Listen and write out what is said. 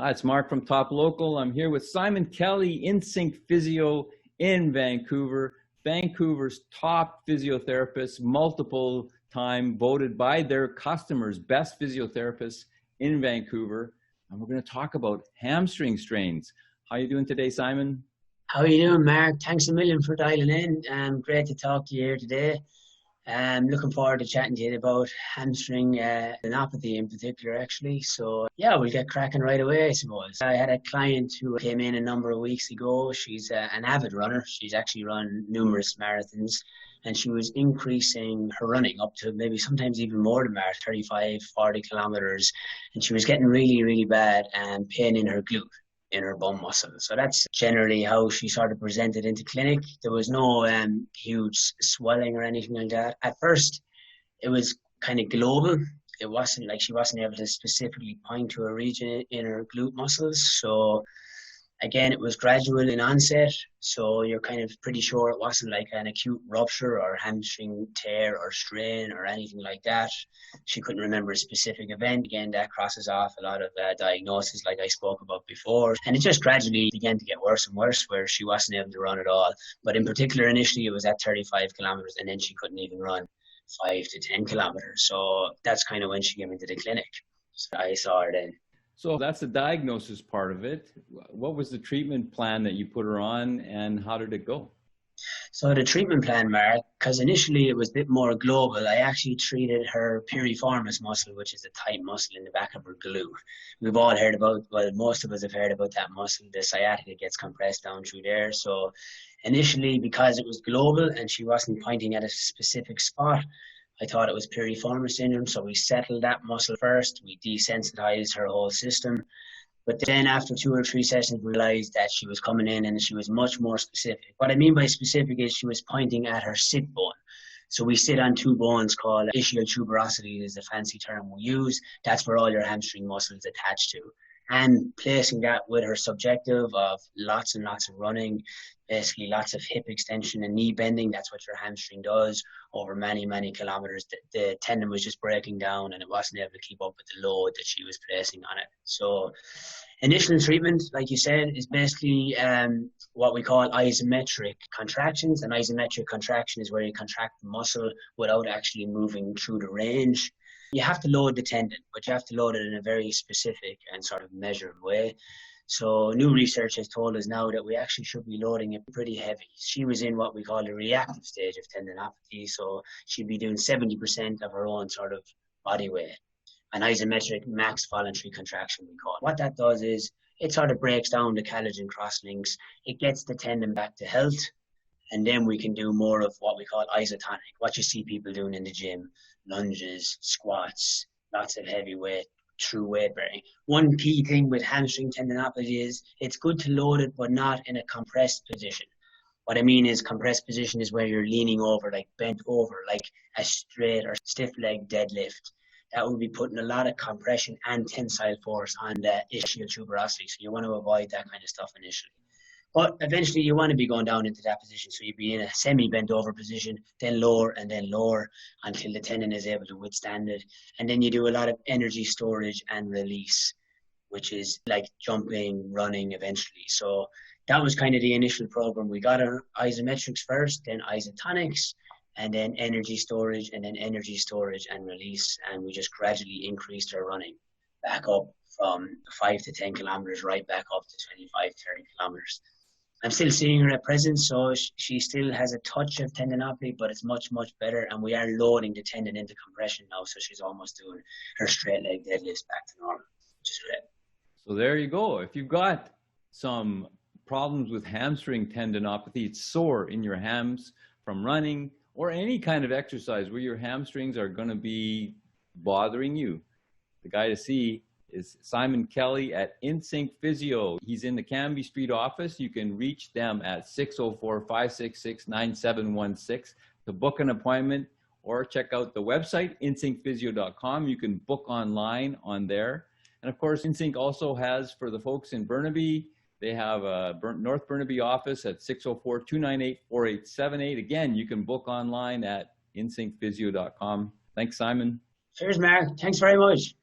Hi, it's Mark from Top Local. I'm here with Simon Kelly, Insync Physio in Vancouver, Vancouver's top physiotherapist, multiple time voted by their customers, best physiotherapists in Vancouver. And we're going to talk about hamstring strains. How are you doing today, Simon? How are you doing, Mark? Thanks a million for dialing in. Great to talk to you here today. Looking forward to chatting to you about hamstring tendinopathy in particular, actually. So, yeah, we'll get cracking right away, I suppose. I had a client who came in a number of weeks ago. She's an avid runner. She's actually run numerous marathons, and she was increasing her running up to maybe sometimes even more than that, 35, 40 kilometers. And she was getting really, really bad pain in her glute, in her bum muscle. So that's generally how she sort of presented into clinic. There was no huge swelling or anything like that. At first, it was kind of global. It wasn't like she wasn't able to specifically point to a region in her glute muscles. So again, it was gradual in onset, so you're kind of pretty sure it wasn't like an acute rupture or hamstring tear or strain or anything like that. She couldn't remember a specific event. Again, that crosses off a lot of diagnoses like I spoke about before. And it just gradually began to get worse and worse, where she wasn't able to run at all. But in particular, initially it was at 35 kilometers, and then she couldn't even run 5 to 10 kilometers. So that's kind of when she came into the clinic. So I saw her then. So that's the diagnosis part of it. What was the treatment plan that you put her on, and how did it go? So the treatment plan, Mark, because initially it was a bit more global, I actually treated her piriformis muscle, which is a tight muscle in the back of her glute. We've all heard about, well, most of us have heard about that muscle. The sciatica gets compressed down through there. So initially, because it was global and she wasn't pointing at a specific spot, I thought it was piriformis syndrome, so we settled that muscle first. We desensitized her whole system. But then after 2 or 3 sessions, we realized that she was coming in and she was much more specific. What I mean by specific is she was pointing at her sit bone. So we sit on 2 bones called ischial tuberosity is the fancy term we use. That's where all your hamstring muscles attach to. And placing that with her subjective of lots and lots of running, basically lots of hip extension and knee bending. That's what your hamstring does over many, many kilometers. The tendon was just breaking down and it wasn't able to keep up with the load that she was placing on it. So initial treatment, like you said, is basically what we call isometric contractions. An isometric contraction is where you contract the muscle without actually moving through the range. You have to load the tendon, but you have to load it in a very specific and sort of measured way. So new research has told us now that we actually should be loading it pretty heavy. She was in what we call the reactive stage of tendinopathy, so she'd be doing 70% of her own sort of body weight. An isometric max voluntary contraction, we call it. What that does is it sort of breaks down the collagen crosslinks. It gets the tendon back to health. And then we can do more of what we call isotonic, what you see people doing in the gym, lunges, squats, lots of heavy weight, true weight bearing. One key thing with hamstring tendinopathy is it's good to load it, but not in a compressed position. What I mean is compressed position is where you're leaning over, like bent over, like a straight or stiff leg deadlift. That would be putting a lot of compression and tensile force on the ischial tuberosity. So you want to avoid that kind of stuff initially. But eventually you want to be going down into that position. So you'd be in a semi-bent over position, then lower until the tendon is able to withstand it. And then you do a lot of energy storage and release, which is like jumping, running eventually. So that was kind of the initial program. We got our isometrics first, then isotonics, and then energy storage, and then energy storage and release. And we just gradually increased our running back up from 5 to 10 kilometers, right back up to 25, 30 kilometers. I'm still seeing her at present, so she still has a touch of tendinopathy, but it's much, much better. And we are loading the tendon into compression now, so she's almost doing her straight leg deadlifts back to normal, which is great. So there you go. If you've got some problems with hamstring tendinopathy, it's sore in your hams from running or any kind of exercise where your hamstrings are going to be bothering you, the guy to see is Simon Kelly at Insync Physio. He's in the Cambie Street office. You can reach them at 604-566-9716 to book an appointment or check out the website, insyncphysio.com. You can book online on there. And of course, Insync also has, for the folks in Burnaby, they have a North Burnaby office at 604-298-4878. Again, you can book online at insyncphysio.com. Thanks, Simon. Cheers, Mark. Thanks very much.